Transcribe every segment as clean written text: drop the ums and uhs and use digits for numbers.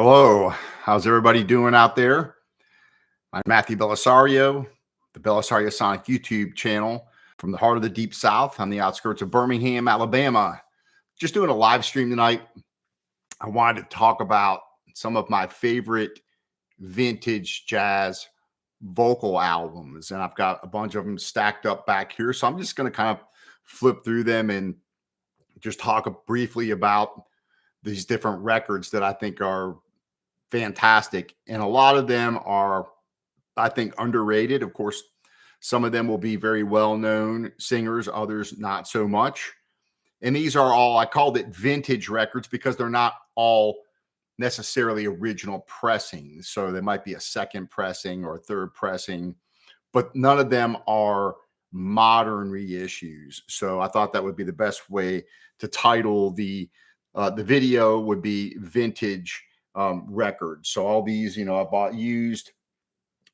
Hello, how's everybody doing out there? I'm Matthew Bellisario, the BellisarioSonic YouTube channel from the heart of the Deep South on the outskirts of Birmingham, Alabama. Just doing a live stream tonight. I wanted to talk about some of my favorite vintage jazz vocal albums, and I've got a bunch of them stacked up back here. So I'm just going to kind of flip through them and just talk briefly about these different records that I think are fantastic. And a lot of them are, I think, underrated. Of course, some of them will be very well-known singers, others not so much. And these are all, I called it vintage records because they're not all necessarily original pressings. So there might be a second pressing or a third pressing, but none of them are modern reissues. So I thought that would be the best way to title the video would be vintage records. So all these, I bought used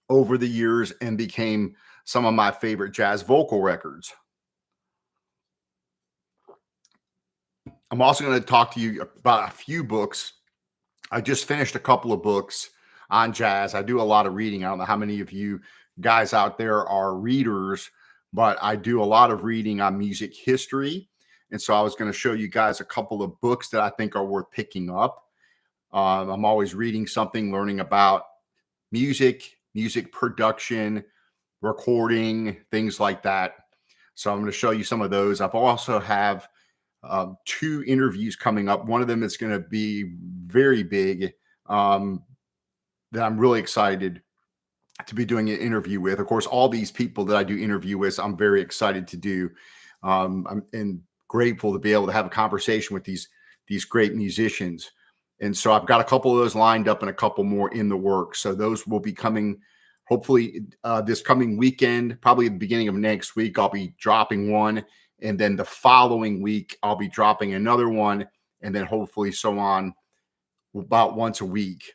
over the years and became some of my favorite jazz vocal records. I'm also going to talk to you about a few books. I just finished a couple of books on jazz. I do a lot of reading. I don't know how many of you guys out there are readers, but I do a lot of reading on music history. And so I was going to show you guys a couple of books that I think are worth picking up. I'm always reading something, learning about music production, recording, things like that. So I'm going to show you some of those. I've also have two interviews coming up. One of them is going to be very big that I'm really excited to be doing an interview with. Of course, all these people that I do interview with, I'm very excited to do. I'm grateful to be able to have a conversation with these great musicians. And so I've got a couple of those lined up and a couple more in the works. So those will be coming hopefully this coming weekend, probably the beginning of next week. I'll be dropping one. And then the following week, I'll be dropping another one. And then hopefully so on about once a week.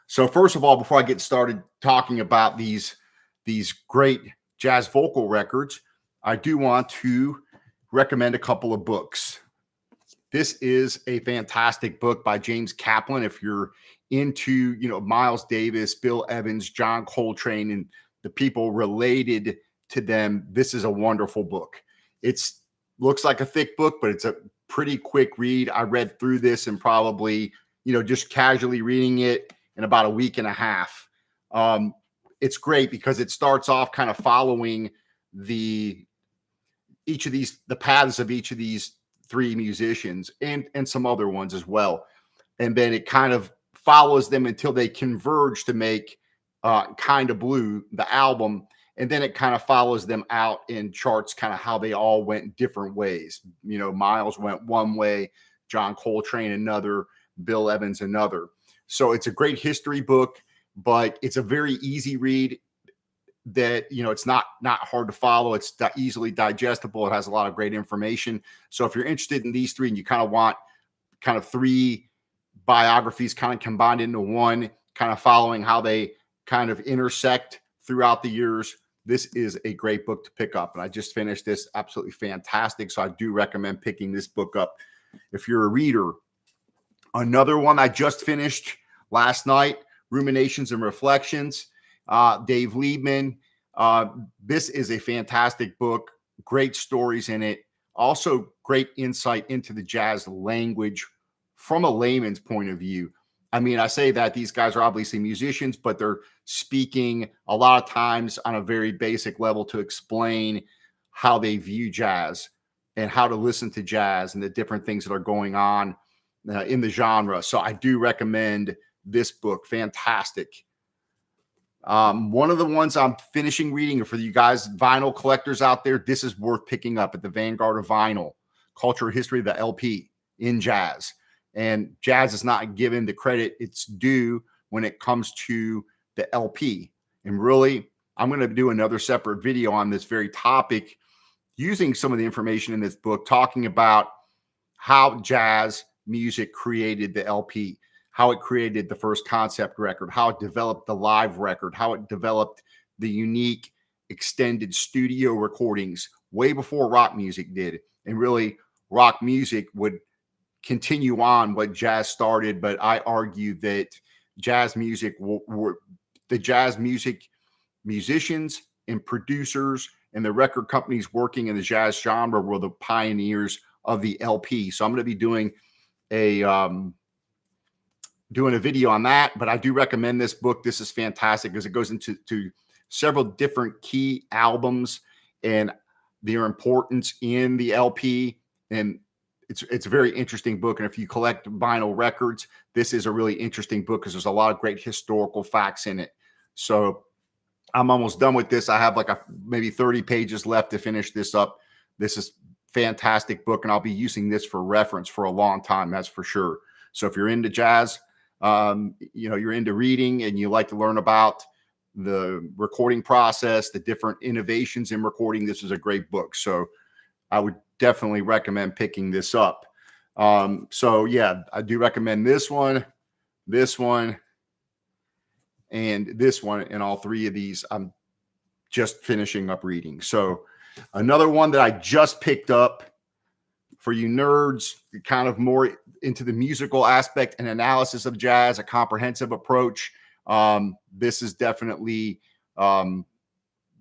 So first of all, before I get started talking about these great jazz vocal records, I do want to recommend a couple of books. This is a fantastic book by James Kaplan. If you're into, Miles Davis, Bill Evans, John Coltrane, and the people related to them, this is a wonderful book. It's looks like a thick book, but it's a pretty quick read. I read through this and probably, just casually reading it in about a week and a half. It's great because it starts off kind of following the paths of each of these three musicians and some other ones as well. And then it kind of follows them until they converge to make Kind of Blue, the album. And then it kind of follows them out in charts, kind of how they all went different ways. Miles went one way, John Coltrane another, Bill Evans another. So it's a great history book, but it's a very easy read that, it's not hard to follow. It's easily digestible. It has a lot of great information. So if you're interested in these three and you kind of want kind of three biographies kind of combined into one, kind of following how they kind of intersect throughout the years, this is a great book to pick up. And I just finished this, absolutely fantastic. So I do recommend picking this book up if you're a reader. Another one I just finished last night, Ruminations and Reflections, Dave Liebman. This is a fantastic book, great stories in it. Also great insight into the jazz language from a layman's point of view. I mean, I say that these guys are obviously musicians, but they're speaking a lot of times on a very basic level to explain how they view jazz and how to listen to jazz and the different things that are going on in the genre. So I do recommend this book. Fantastic. One of the ones I'm finishing reading for you guys, vinyl collectors out there, this is worth picking up at the Vanguard of Vinyl, Cultural History of the LP in Jazz. And jazz is not given the credit it's due when it comes to the LP. And really, I'm going to do another separate video on this very topic, using some of the information in this book, talking about how jazz music created the LP, how it created the first concept record, how it developed the live record, how it developed the unique extended studio recordings way before rock music did. And really, rock music would continue on what jazz started, but I argue that jazz music were the jazz music musicians and producers and the record companies working in the jazz genre were the pioneers of the LP. So I'm going to be doing a video on that, but I do recommend this book. This is fantastic because it goes into several different key albums and their importance in the LP. And it's a very interesting book. And if you collect vinyl records, this is a really interesting book because there's a lot of great historical facts in it. So I'm almost done with this. I have like maybe 30 pages left to finish this up. This is fantastic book, and I'll be using this for reference for a long time. That's for sure. So if you're into jazz, you're into reading and you like to learn about the recording process, the different innovations in recording, this is a great book. So I would definitely recommend picking this up. So yeah, I do recommend this one, and this one, and all three of these I'm just finishing up reading. So another one that I just picked up for you nerds, kind of more into the musical aspect and analysis of jazz, a comprehensive approach. This is definitely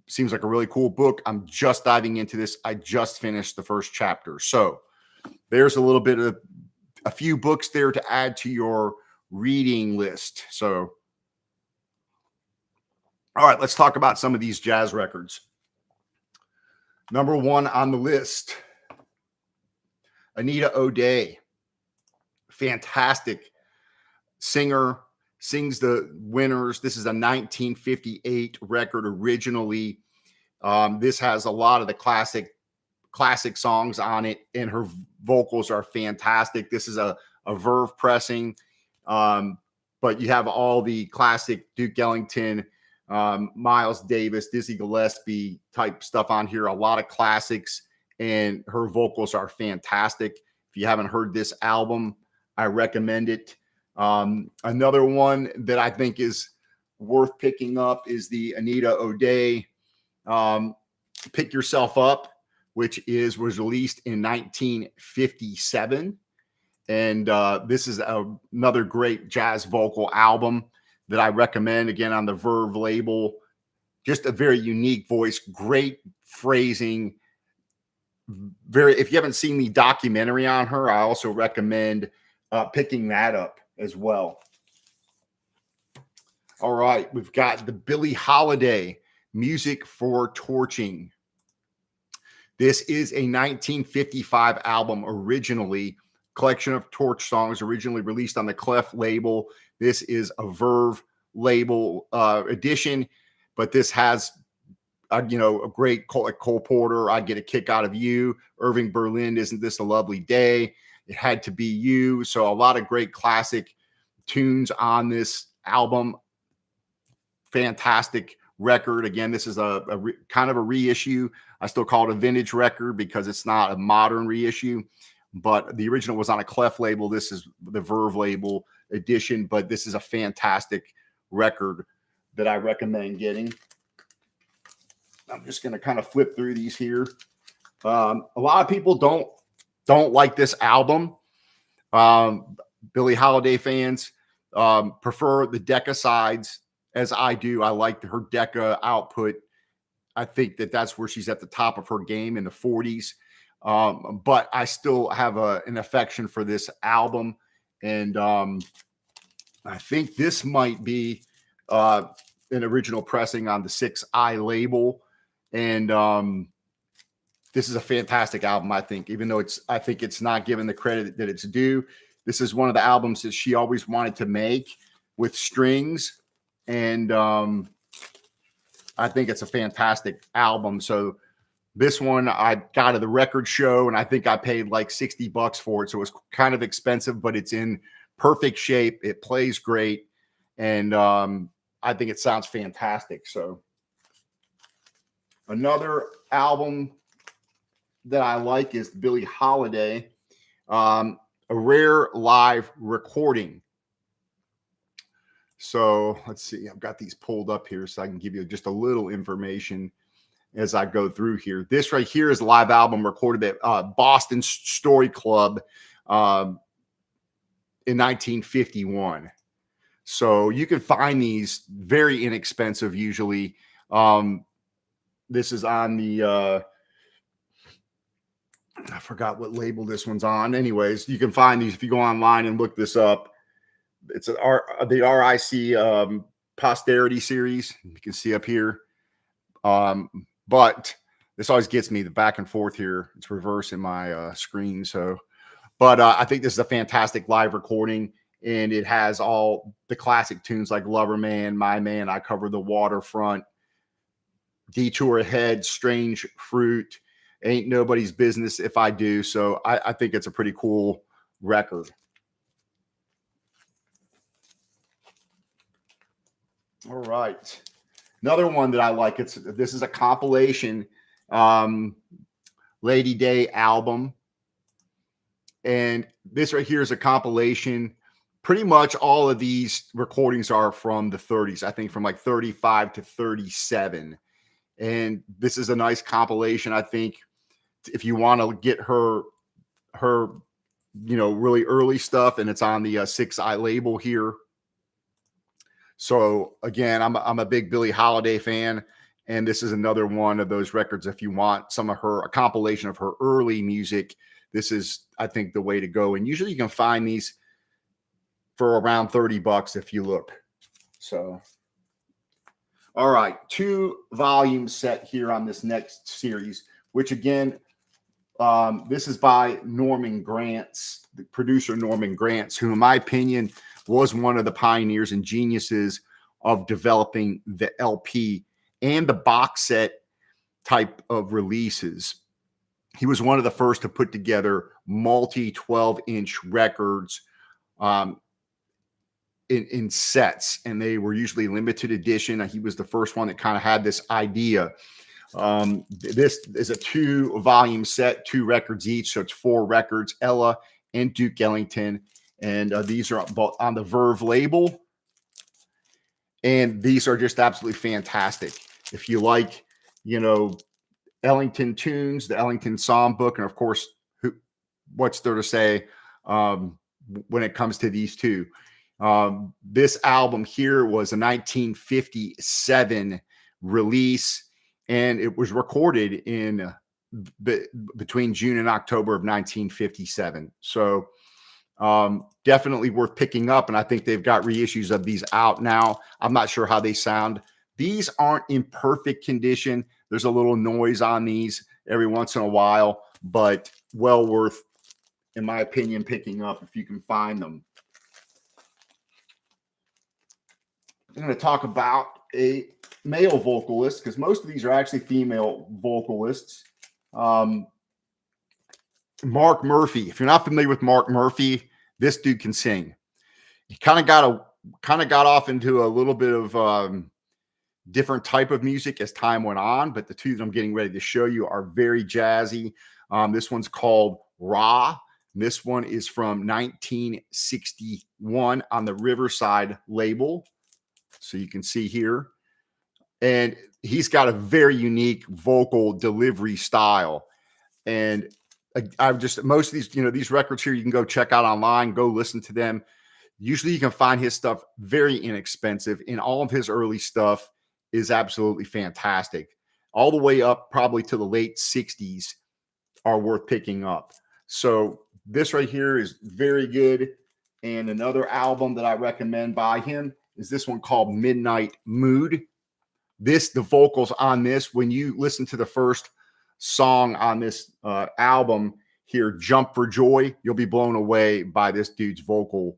seems like a really cool book. I'm just diving into this. I just finished the first chapter. So there's a little bit of a few books there to add to your reading list. So, all right, let's talk about some of these jazz records. Number one on the list, Anita O'Day. Fantastic singer, sings the winners. This is a 1958 record originally. This has a lot of the classic songs on it, and her vocals are fantastic. This is a Verve pressing, but you have all the classic Duke Ellington, Miles Davis, Dizzy Gillespie type stuff on here. A lot of classics, and her vocals are fantastic. If you haven't heard this album, I recommend it. Another one that I think is worth picking up is the Anita O'Day Pick Yourself Up, which was released in 1957. And this is another great jazz vocal album that I recommend, again, on the Verve label. Just a very unique voice, great phrasing. If you haven't seen the documentary on her, I also recommend picking that up as well. All right, we've got the Billie Holiday, Music for Torching. This is a 1955 album originally, collection of torch songs originally released on the Clef label. This is a Verve label edition, but this has a great Cole Porter, I Get a Kick Out of You, Irving Berlin, Isn't This a Lovely Day, It Had to Be You. So a lot of great classic tunes on this album. Fantastic record. Again, this is a kind of a reissue. I still call it a vintage record because it's not a modern reissue, but the original was on a Clef label. This is the Verve label edition, but this is a fantastic record that I recommend getting. I'm just going to kind of flip through these here. A lot of people don't like this album. Billie Holiday fans prefer the Decca sides, as I do. I like her Decca output. I think that's where she's at the top of her game in the 40s. But I still have an affection for this album. And I think this might be an original pressing on the 6i label. And this is a fantastic album, I think, even though I think it's not given the credit that it's due. This is one of the albums that she always wanted to make with strings. And I think it's a fantastic album. So this one I got at the record show, and I think I paid like $60 for it. So it was kind of expensive, but it's in perfect shape. It plays great. And I think it sounds fantastic. So another album that I like is Billie Holiday, A Rare Live Recording. So let's see. I've got these pulled up here so I can give you just a little information as I go through here. This right here is a live album recorded at Boston Story Club in 1951. So you can find these very inexpensive usually. This is on the I forgot what label this one's on. Anyways, you can find these if you go online and look this up. It's the RIC Posterity series. You can see up here. But this always gets me the back and forth here. It's reverse in my screen. So, but I think this is a fantastic live recording, and it has all the classic tunes like Lover Man, My Man, I Cover the Waterfront, Detour Ahead, Strange Fruit, Ain't Nobody's Business If I Do. So I think it's a pretty cool record. All right. Another one that I like, this is a compilation Lady Day album. And this right here is a compilation. Pretty much all of these recordings are from the 30s, I think from like 35 to 37. And this is a nice compilation. I think if you want to get her, really early stuff, and it's on the 6i label here. So again, I'm a big Billie Holiday fan, and this is another one of those records. If you want a compilation of her early music, this is, I think, the way to go. And usually you can find these for around $30 if you look. So, all right, 2-volume set here on this next series, which again, this is by Norman Granz, the producer Norman Granz, who in my opinion was one of the pioneers and geniuses of developing the LP and the box set type of releases. He was one of the first to put together multi 12-inch records in sets, and they were usually limited edition. He was the first one that kind of had this idea. This is a 2-volume set, 2 records each, so it's 4 records, Ella and Duke Ellington. And these are both on the Verve label. And these are just absolutely fantastic. If you like, Ellington tunes, the Ellington Songbook, and of course, what's there to say when it comes to these two? This album here was a 1957 release, and it was recorded in between June and October of 1957. So definitely worth picking up. And I think they've got reissues of these out now. I'm not sure how they sound. These aren't in perfect condition. There's a little noise on these every once in a while, but well worth, in my opinion, picking up if you can find them. I'm going to talk about a male vocalist, because most of these are actually female vocalists. Mark Murphy. If you're not familiar with Mark Murphy, this dude can sing. He kind of got off into a little bit of different type of music as time went on, but the two that I'm getting ready to show you are very jazzy. This one's called Ra. This one is from 1961 on the Riverside label. So you can see here. And he's got a very unique vocal delivery style. And most of these, these records here, you can go check out online, go listen to them. Usually you can find his stuff very inexpensive, and all of his early stuff is absolutely fantastic. All the way up probably to the late 60s are worth picking up. So this right here is very good. And another album that I recommend by him is this one called Midnight Mood. The vocals on this, when you listen to the first song on this album here, Jump for Joy, you'll be blown away by this dude's vocal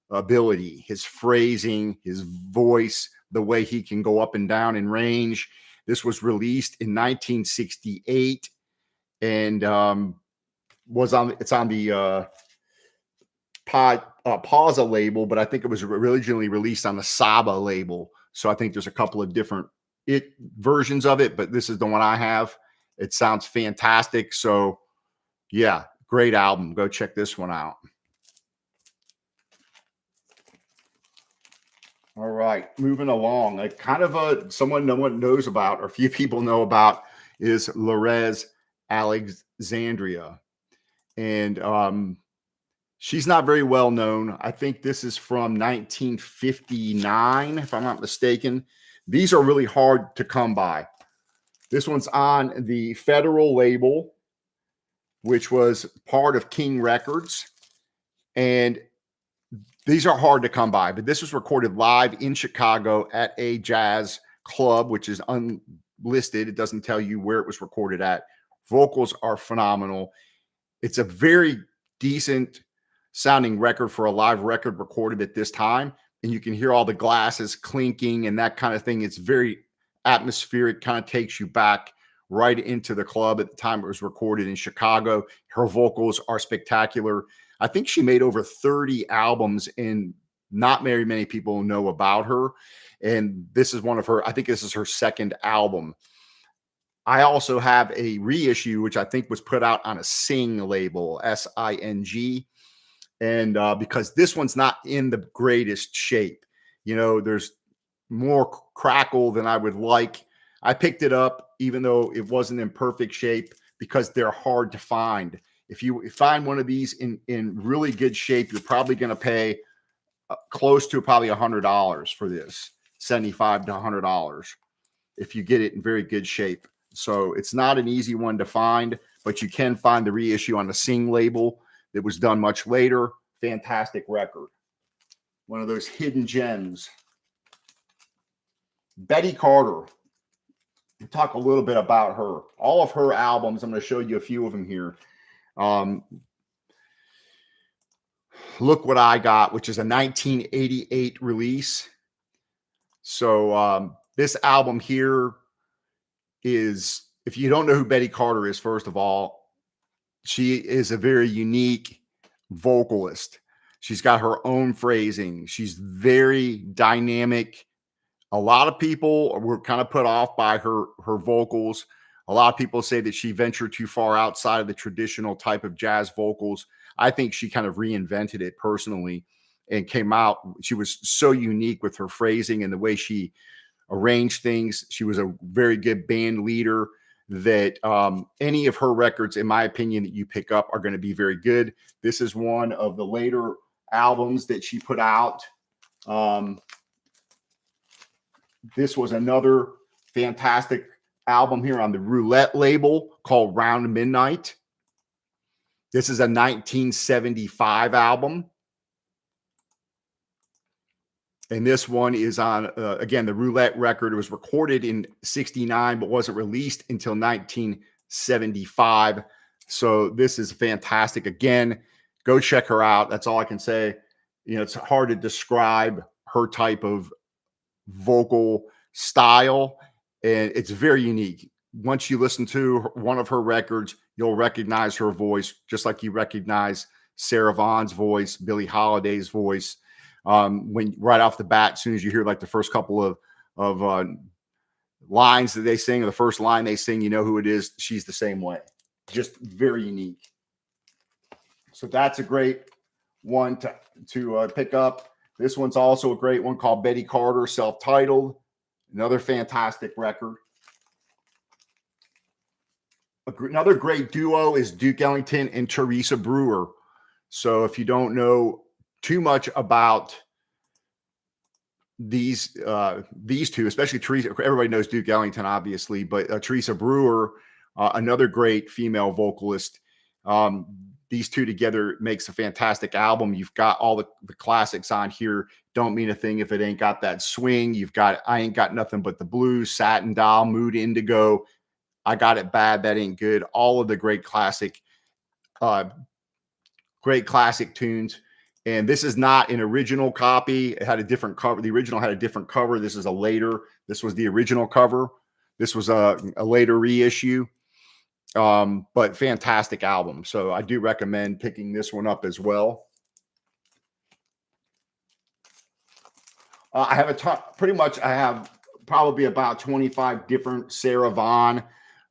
ability, his phrasing, his voice, the way he can go up and down in range. This was released in 1968 and it's on the Pausa label, but I think it was originally released on the Saba label. So I think there's a couple of different versions of it, but this is the one I have. It sounds fantastic. So yeah, great album. Go check this one out. All right, moving along. Someone no one knows about, or few people know about, is Lorez Alexandria. And She's not very well known. I think this is from 1959, if I'm not mistaken. These are really hard to come by. This one's on the Federal label, which was part of King Records. And these are hard to come by, but this was recorded live in Chicago at a jazz club, which is unlisted. It doesn't tell you where it was recorded at. Vocals are phenomenal. It's a very decent sounding record for a live record recorded at this time. And you can hear all the glasses clinking and that kind of thing. It's very atmospheric, kind of takes you back right into the club at the time it was recorded in Chicago. Her vocals are spectacular. I think she made over 30 albums, and not very many people know about her. And this is one of her, I think this is her second album. I also have a reissue, which I think was put out on a Sing label, SING. And because this one's not in the greatest shape, there's more crackle than I would like. I picked it up, even though it wasn't in perfect shape, because they're hard to find. If you find one of these in really good shape, you're probably going to pay close to probably $100 for this, $75 to $100, if you get it in very good shape. So it's not an easy one to find, but you can find the reissue on the Sing label that was done much later. Fantastic record. One of those hidden gems. Betty Carter. We'll talk a little bit about her. All of her albums, I'm going to show you a few of them here. Look What I Got, which is a 1988 release. So this album here is, if you don't know who Betty Carter is, first of all, she is a very unique vocalist. She's got her own phrasing. She's very dynamic. A lot of people were kind of put off by her vocals. A lot of people say that she ventured too far outside of the traditional type of jazz vocals. I think she kind of reinvented it personally and came out. She was so unique with her phrasing and the way she arranged things. She was a very good band leader that any of her records, in my opinion, that you pick up are going to be very good. This is one of the later albums that she put out. This was another fantastic album here on the Roulette label called Round Midnight. This is a 1975 album. And this one is on, again, the Roulette record. It was recorded in 69, but wasn't released until 1975. So this is fantastic. Again, go check her out. That's all I can say. It's hard to describe her type of vocal style, and it's very unique. Once you listen to one of her records, you'll recognize her voice, just like you recognize Sarah Vaughan's voice, Billie Holiday's voice. When right off the bat, as soon as you hear like the first couple of lines that they sing, or the first line they sing, you know who it is. She's the same way. Just very unique. So that's a great one to pick up. This one's also a great one called Betty Carter, self-titled. Another fantastic record. Another great duo is Duke Ellington and Teresa Brewer. So if you don't know too much about these two, especially Teresa, everybody knows Duke Ellington, obviously, but Teresa Brewer, another great female vocalist. These two together makes a fantastic album. You've got all the classics on here. Don't Mean a Thing If It Ain't Got That Swing. You've got I Ain't Got Nothing But the Blues, Satin Doll, Mood Indigo, I Got It Bad, That Ain't Good. All of the great classic tunes. And this is not an original copy. It had a different cover. The original had a different cover. This is a later. This was the original cover. This was a later reissue. But fantastic album. So I do recommend picking this one up as well. I have I have probably about 25 different Sarah Vaughan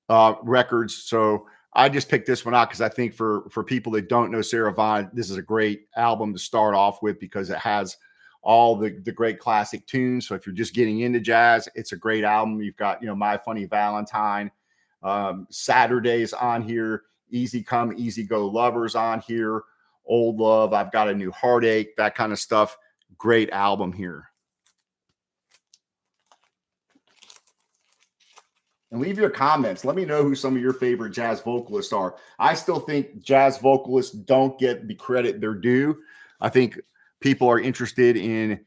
records. So I just picked this one out because I think for people that don't know Sarah Vaughan, this is a great album to start off with because it has all the great classic tunes. So if you're just getting into jazz, it's a great album. You've got, My Funny Valentine, Saturdays on here, Easy Come, Easy Go Lovers on here, Old Love, I've Got a New Heartache, that kind of stuff. Great album here. And leave your comments. Let me know who some of your favorite jazz vocalists are. I still think jazz vocalists don't get the credit they're due. I think people are interested in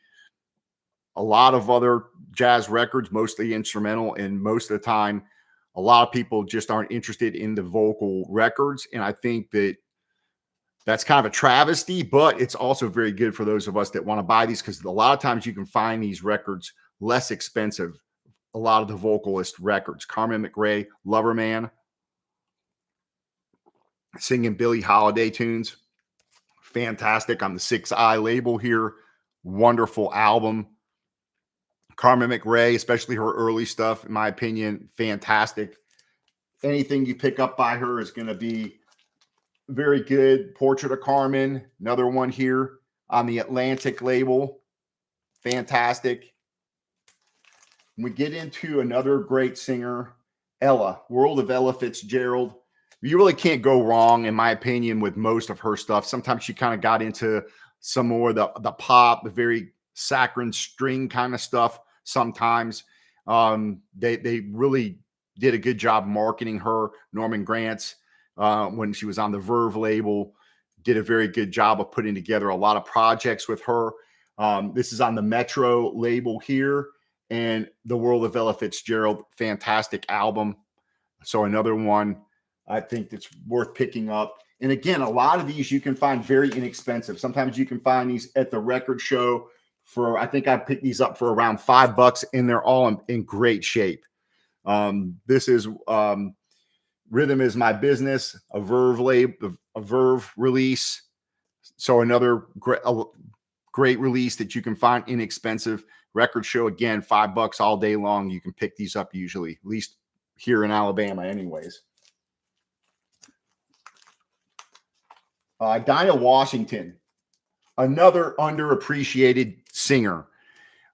a lot of other jazz records, mostly instrumental, and most of the time, a lot of people just aren't interested in the vocal records. And I think that that's kind of a travesty, but it's also very good for those of us that want to buy these, because a lot of times you can find these records less expensive. A lot of the vocalist records, Carmen McRae, Lover Man, singing Billie Holiday tunes, fantastic on the 6i label here. Wonderful album. Carmen McRae, especially her early stuff, in my opinion, fantastic. Anything you pick up by her is going to be very good. Portrait of Carmen, another one here on the Atlantic label, fantastic. We get into another great singer, Ella, World of Ella Fitzgerald. You really can't go wrong, in my opinion, with most of her stuff. Sometimes she kind of got into some more the pop, the very saccharine string kind of stuff. Sometimes they really did a good job marketing her. Norman Granz, when she was on the Verve label, did a very good job of putting together a lot of projects with her. This is on the Metro label here. And The World of Ella Fitzgerald, fantastic album. So another one I think that's worth picking up. And again, a lot of these you can find very inexpensive. Sometimes you can find these at the record show for, I think I picked these up for around $5, and they're all in great shape. This is Rhythm Is My Business, a Verve label, a Verve release. So another great release that you can find inexpensive. Record show, again, $5 all day long. You can pick these up usually, at least here in Alabama anyways. Dinah Washington, another underappreciated singer.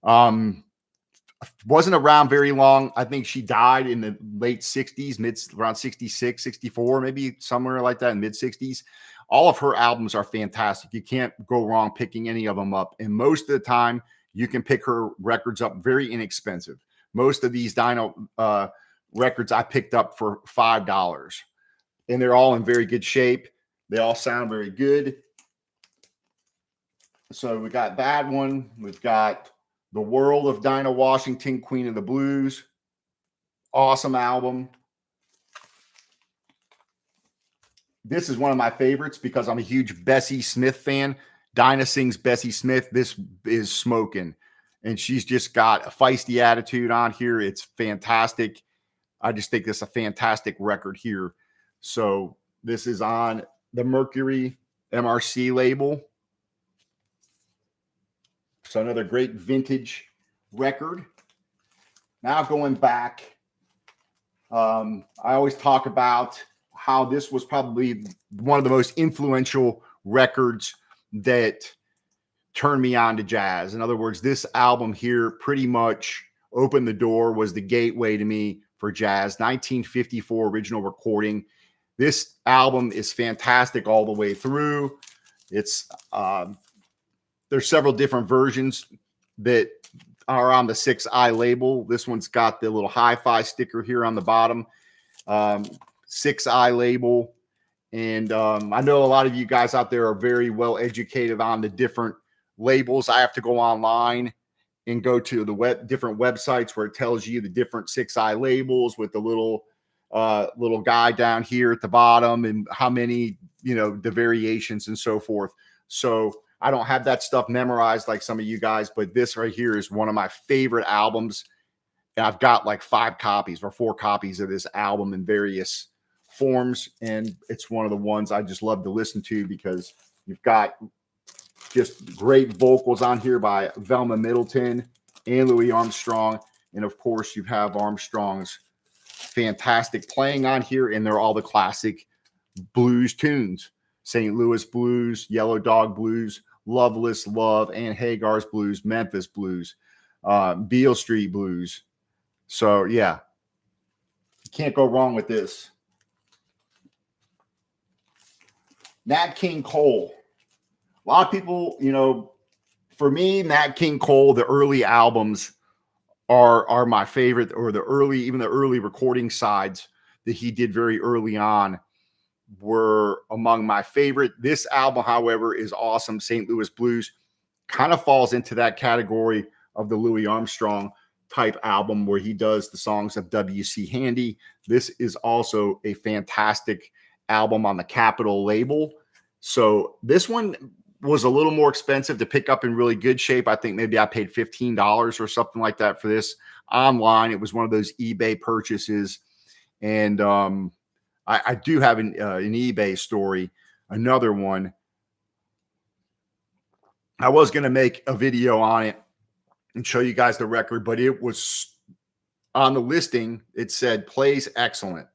Wasn't around very long. I think she died in the late 60s, around 66, 64, maybe somewhere like that, in mid 60s. All of her albums are fantastic. You can't go wrong picking any of them up. And most of the time, you can pick her records up very inexpensive. Most of these Dinah records I picked up for $5. And they're all in very good shape. They all sound very good. So we got that one. We've got The World of Dinah Washington, Queen of the Blues. Awesome album. This is one of my favorites because I'm a huge Bessie Smith fan. Dinah sings Bessie Smith. This is smoking. And she's just got a feisty attitude on here. It's fantastic. I just think this is a fantastic record here. So this is on the Mercury MRC label. So another great vintage record. Now going back, I always talk about how this was probably one of the most influential records that turned me on to jazz. In other words, this album here pretty much opened the door, was the gateway to me for jazz. 1954 original recording. This album is fantastic all the way through. It's there's several different versions that are on the 6i label. This one's got the little hi-fi sticker here on the bottom. 6i label. And I know a lot of you guys out there are very well educated on the different labels. I have to go online and go to the different websites where it tells you the different 6i labels with the little guy down here at the bottom and how many, the variations and so forth. So I don't have that stuff memorized like some of you guys, but this right here is one of my favorite albums. And I've got like 5 copies or 4 copies of this album in various forms. And it's one of the ones I just love to listen to because you've got just great vocals on here by Velma Middleton and Louis Armstrong. And of course, you have Armstrong's fantastic playing on here. And they're all the classic blues tunes. St. Louis Blues, Yellow Dog Blues, Loveless Love, and Hagar's Blues, Memphis Blues, Beale Street Blues. So, yeah, you can't go wrong with this. Nat King Cole. A lot of people, for me, Nat King Cole, the early albums are my favorite, or even the early recording sides that he did very early on were among my favorite. This album, however, is awesome. St. Louis Blues kind of falls into that category of the Louis Armstrong type album where he does the songs of W.C. Handy. This is also a fantastic album on the Capitol label. So this one was a little more expensive to pick up in really good shape. I think maybe I paid $15 or something like that for this online. It was one of those eBay purchases. And I do have an eBay story, another one. I was going to make a video on it and show you guys the record, but it was on the listing. It said plays excellent.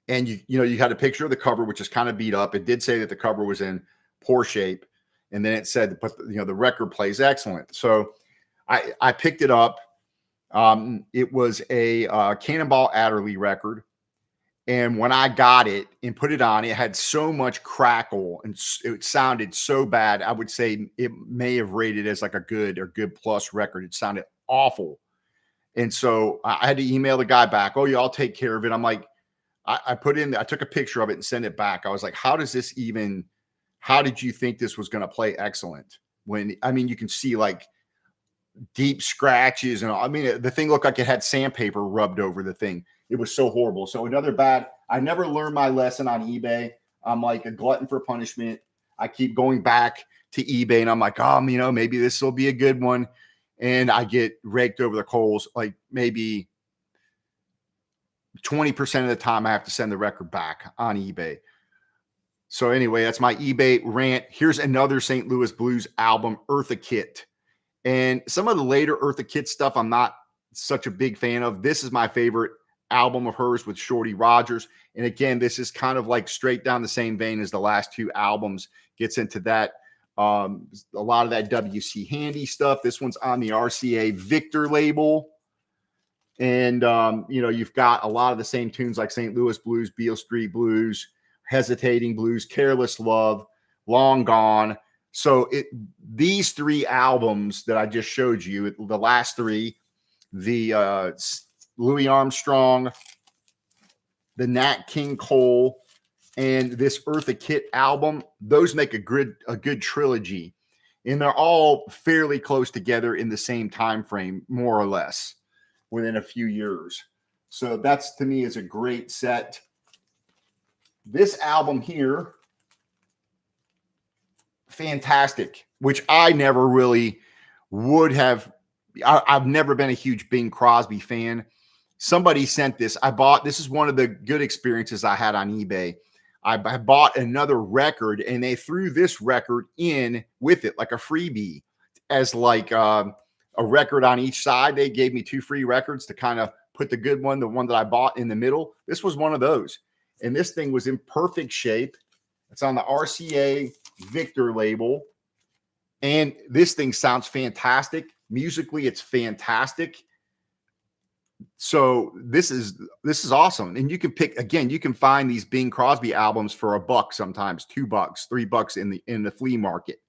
And you had a picture of the cover, which is kind of beat up. It did say that the cover was in poor shape. And then it said, but the record plays excellent. So I picked it up. It was a Cannonball Adderley record. And when I got it and put it on, it had so much crackle and it sounded so bad. I would say it may have rated as like a good or good plus record. It sounded awful. And so I had to email the guy back. Oh, yeah, I'll take care of it. I'm like, I took a picture of it and sent it back. I was like, how did you think this was going to play excellent? You can see like deep scratches and all. The thing looked like it had sandpaper rubbed over the thing. It was so horrible. So another bad, I never learned my lesson on eBay. I'm like a glutton for punishment. I keep going back to eBay and I'm like, maybe this will be a good one. And I get raked over the coals. Like maybe 20% of the time I have to send the record back on eBay. So anyway, that's my eBay rant. Here's another St. Louis Blues album, Eartha Kitt. And some of the later Eartha Kitt stuff I'm not such a big fan of. This is my favorite album of hers with Shorty Rogers. And again, this is kind of like straight down the same vein as the last two albums. Gets into that, a lot of that W.C. Handy stuff. This one's on the RCA Victor label. And, you've got a lot of the same tunes like St. Louis Blues, Beale Street Blues, Hesitating Blues, Careless Love, Long Gone. So these three albums that I just showed you, the last three, the Louis Armstrong, the Nat King Cole, and this Eartha Kitt album, those make a good trilogy. And they're all fairly close together in the same time frame, more or less, within a few years. So that's, to me, is a great set. This album here, fantastic, which I never really would have. I've never been a huge Bing Crosby fan. Somebody sent this. This is one of the good experiences I had on eBay. I bought another record and they threw this record in with it like a freebie as like a record on each side. They gave me two free records to kind of put the good one, the one that I bought, in the middle. This was one of those. And this thing was in perfect shape. It's on the RCA Victor label. And this thing sounds fantastic. Musically, it's fantastic. So this is awesome. And you can you can find these Bing Crosby albums for $1 sometimes, $2, $3 in the flea market.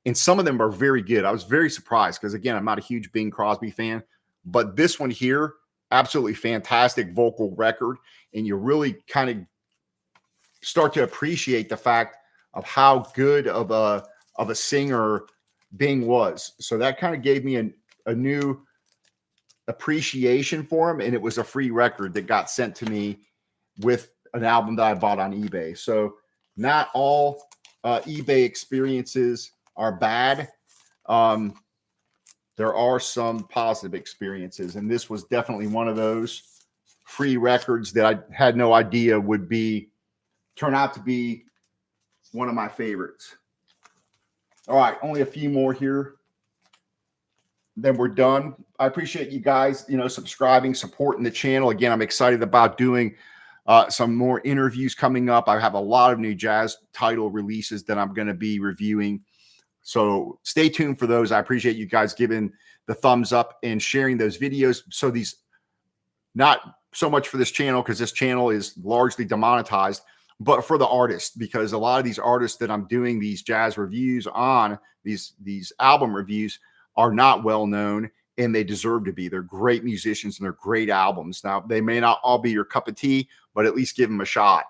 And some of them are very good. I was very surprised because, again, I'm not a huge Bing Crosby fan, but this one here, absolutely fantastic vocal record. And you really kind of start to appreciate the fact of how good of a singer Bing was. So that kind of gave me a new appreciation for him. And it was a free record that got sent to me with an album that I bought on eBay. So not all eBay experiences are bad. There are some positive experiences, and this was definitely one of those free records that I had no idea would turn out to be one of my favorites. All right, only a few more here. Then we're done. I appreciate you guys, subscribing, supporting the channel. Again, I'm excited about doing some more interviews coming up. I have a lot of new jazz title releases that I'm going to be reviewing. So stay tuned for those. I appreciate you guys giving the thumbs up and sharing those videos. So these, not so much for this channel because this channel is largely demonetized, but for the artist, because a lot of these artists that I'm doing these jazz reviews on, these album reviews, are not well known, and they deserve to be. They're great musicians and they're great albums. Now, they may not all be your cup of tea, but at least give them a shot.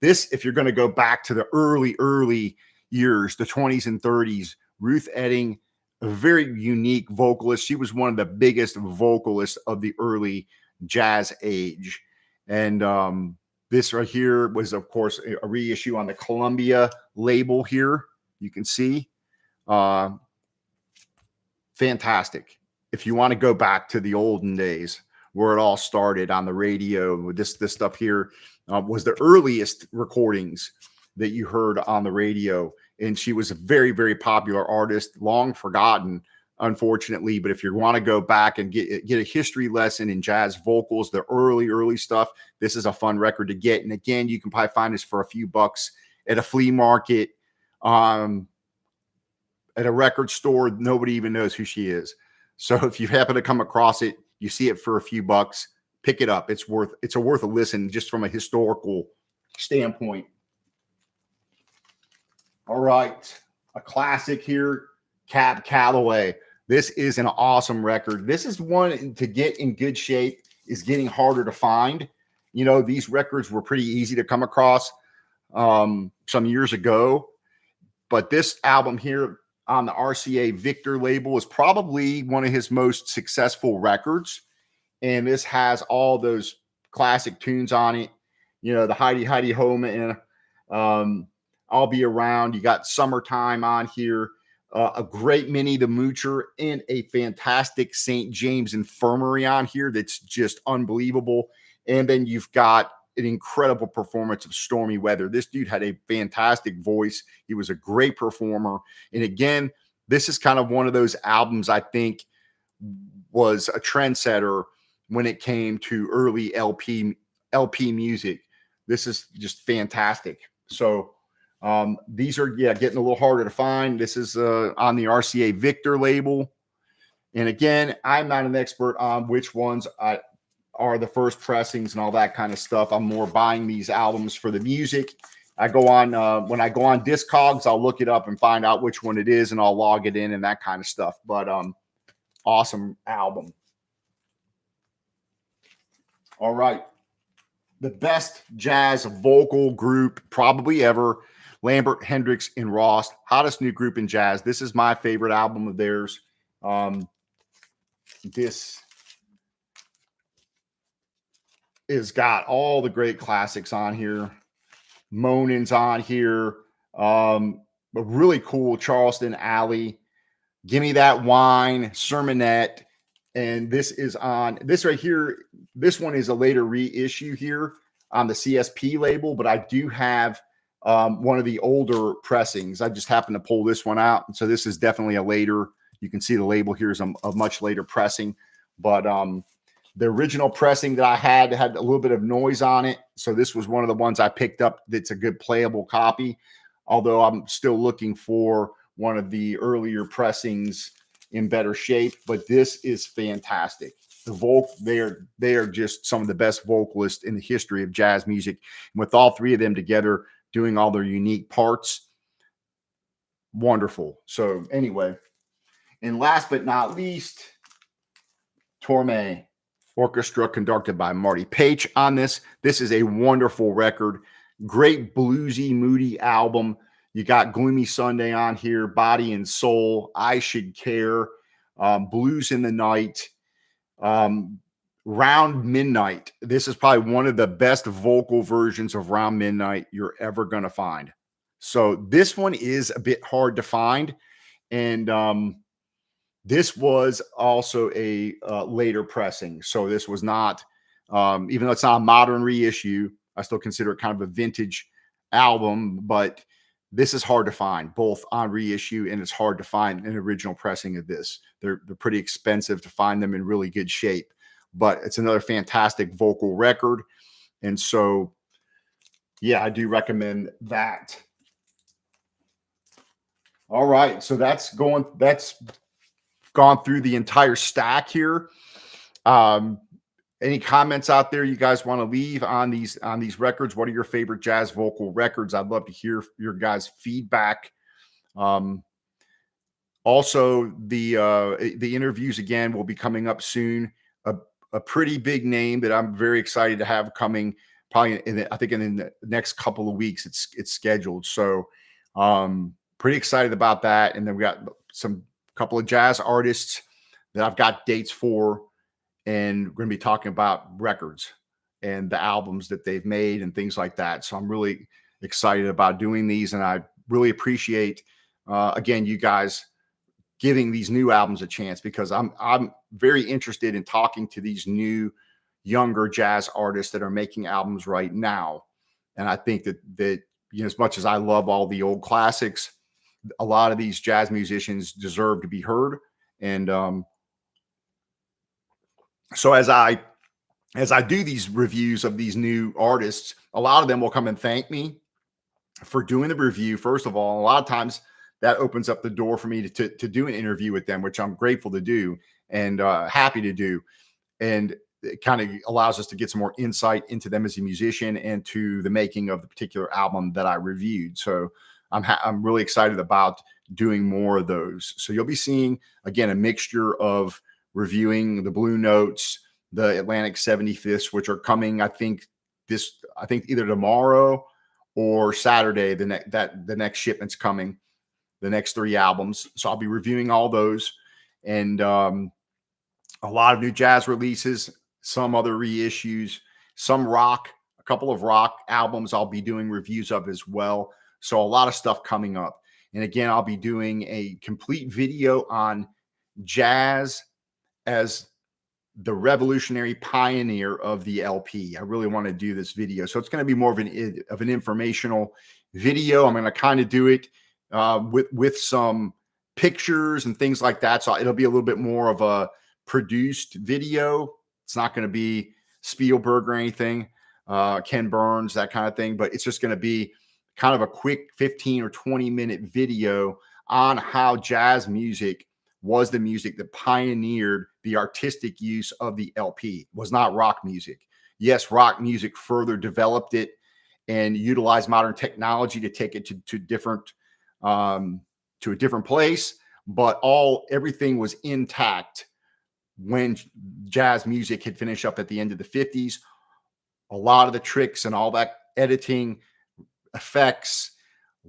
This, if you're going to go back to the early years, the 20s and 30s, Ruth Etting, a very unique vocalist. She was one of the biggest vocalists of the early jazz age. And this right here was, of course, a reissue on the Columbia label here. You can see. Fantastic. If you want to go back to the olden days where it all started on the radio, this stuff here was the earliest recordings that you heard on the radio. And she was a very, very popular artist, long forgotten, unfortunately. But if you want to go back and get a history lesson in jazz vocals, the early stuff, this is a fun record to get. And again, you can probably find this for a few bucks at a flea market, at a record store. Nobody even knows who she is. So if you happen to come across it, you see it for a few bucks, pick it up. It's worth a listen just from a historical standpoint. All right, a classic here, Cab Calloway. This is an awesome record. This is one to get in good shape is getting harder to find. You know, these records were pretty easy to come across some years ago, but this album here on the RCA Victor label is probably one of his most successful records. And this has all those classic tunes on it. You know, the Heidi Heidi Ho Man, I'll Be Around. You got Summertime on here. A great Minnie the Moocher and a fantastic St. James Infirmary on here that's just unbelievable. And then you've got an incredible performance of Stormy Weather. This dude had a fantastic voice. He was a great performer. And again, this is kind of one of those albums I think was a trendsetter when it came to early LP music. This is just fantastic. So these are, getting a little harder to find. This is on the RCA Victor label. And again, I'm not an expert on which ones are the first pressings and all that kind of stuff. I'm more buying these albums for the music. I go on, when I go on Discogs, I'll look it up and find out which one it is, and I'll log it in and that kind of stuff. But awesome album. All right. The best jazz vocal group probably ever, Lambert, Hendricks, and Ross, hottest new group in jazz. This is my favorite album of theirs. This is got all the great classics on here. Monin's on here. A really cool Charleston Alley. Gimme That Wine, Sermonette. And this is on this right here. This one is a later reissue here on the CSP label, but I do have one of the older pressings. I just happened to pull this one out. And so this is definitely a later, you can see the label here is a much later pressing, but the original pressing that I had a little bit of noise on it. So this was one of the ones I picked up that's a good playable copy, although I'm still looking for one of the earlier pressings in better shape. But this is fantastic. The they are just some of the best vocalists in the history of jazz music. And with all three of them together doing all their unique parts, wonderful. So anyway, and last but not least, Torme Orchestra conducted by Marty Paich on this. This is a wonderful record. Great bluesy, moody album. You got Gloomy Sunday on here, Body and Soul, I Should Care, Blues in the Night, Round Midnight. This is probably one of the best vocal versions of Round Midnight you're ever going to find. So this one is a bit hard to find. And this was also a later pressing. So this was not, even though it's not a modern reissue, I still consider it kind of a vintage album, but this is hard to find, both on reissue, and it's hard to find an original pressing of this. They're pretty expensive to find them in really good shape, but it's another fantastic vocal record. And so, yeah, I do recommend that. All right, so that's gone through the entire stack here. And Any comments out there you guys want to leave on these records? What are your favorite jazz vocal records? I'd love to hear your guys' feedback. Um, Also, the interviews again will be coming up soon. A, a pretty big name that I'm very excited to have coming probably I think in the next couple of weeks. It's scheduled, so pretty excited about that. And then we got some couple of jazz artists that I've got dates for, and we're going to be talking about records and the albums that they've made and things like that. So I'm really excited about doing these, and I really appreciate again you guys giving these new albums a chance, because I'm very interested in talking to these new younger jazz artists that are making albums right now. And I think that as much as I love all the old classics, a lot of these jazz musicians deserve to be heard. And so as I do these reviews of these new artists, a lot of them will come and thank me for doing the review. First of all, a lot of times that opens up the door for me to do an interview with them, which I'm grateful to do and happy to do. And it kind of allows us to get some more insight into them as a musician and to the making of the particular album that I reviewed. So I'm really excited about doing more of those. So you'll be seeing, again, a mixture of reviewing the Blue Notes, the Atlantic 75ths, which are coming, I think either tomorrow or Saturday, the next shipment's coming, the next 3 albums. So I'll be reviewing all those, and a lot of new jazz releases, some other reissues, some rock, a couple of rock albums I'll be doing reviews of as well. So a lot of stuff coming up. And again, I'll be doing a complete video on jazz as the revolutionary pioneer of the LP. I really want to do this video. So it's going to be more of an informational video. I'm going to kind of do it with some pictures and things like that. So it'll be a little bit more of a produced video. It's not going to be Spielberg or anything, Ken Burns, that kind of thing, but it's just going to be kind of a quick 15 or 20-minute video on how jazz music was the music that pioneered the artistic use of the LP. It was not rock music. Yes, rock music further developed it and utilized modern technology to take it to a different place, but everything was intact when jazz music had finished up at the end of the 50s. A lot of the tricks and all that editing, effects,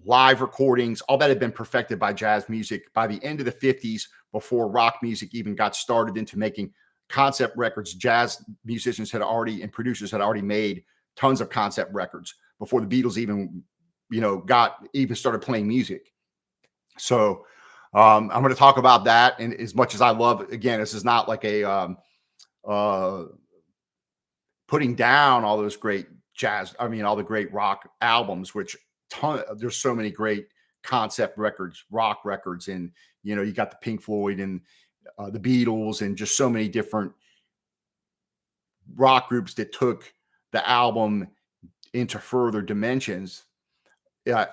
live recordings, all that had been perfected by jazz music by the end of the 50s, before rock music even got started into making concept records. Jazz musicians and producers had already made tons of concept records before the Beatles even started playing music. So I'm going to talk about that. And as much as I love, again, this is not like a putting down all those great jazz, all the great rock albums, which there's so many great concept records, rock records, and you got the Pink Floyd and the Beatles, and just so many different rock groups that took the album into further dimensions. Yeah,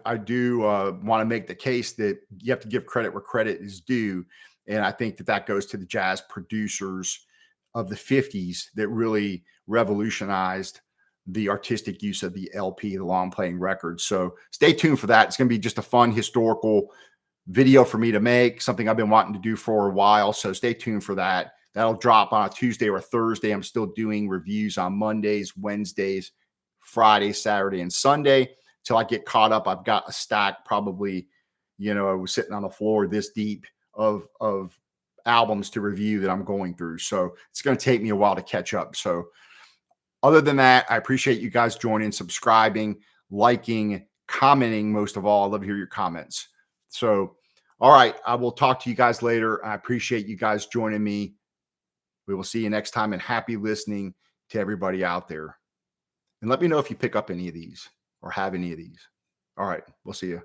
I do want to make the case that you have to give credit where credit is due, and I think that goes to the jazz producers of the 50s that really revolutionized the artistic use of the LP, the long playing record. So stay tuned for that. It's going to be just a fun historical video for me to make, something I've been wanting to do for a while. So stay tuned for that. That'll drop on a Tuesday or a Thursday. I'm still doing reviews on Mondays, Wednesdays, Friday, Saturday, and Sunday till I get caught up. I've got a stack, probably, I was sitting on the floor this deep of albums to review that I'm going through. So it's going to take me a while to catch up. So other than that, I appreciate you guys joining, subscribing, liking, commenting. Most of all, I love to hear your comments. So, all right, I will talk to you guys later. I appreciate you guys joining me. We will see you next time, and happy listening to everybody out there. And let me know if you pick up any of these or have any of these. All right, we'll see you.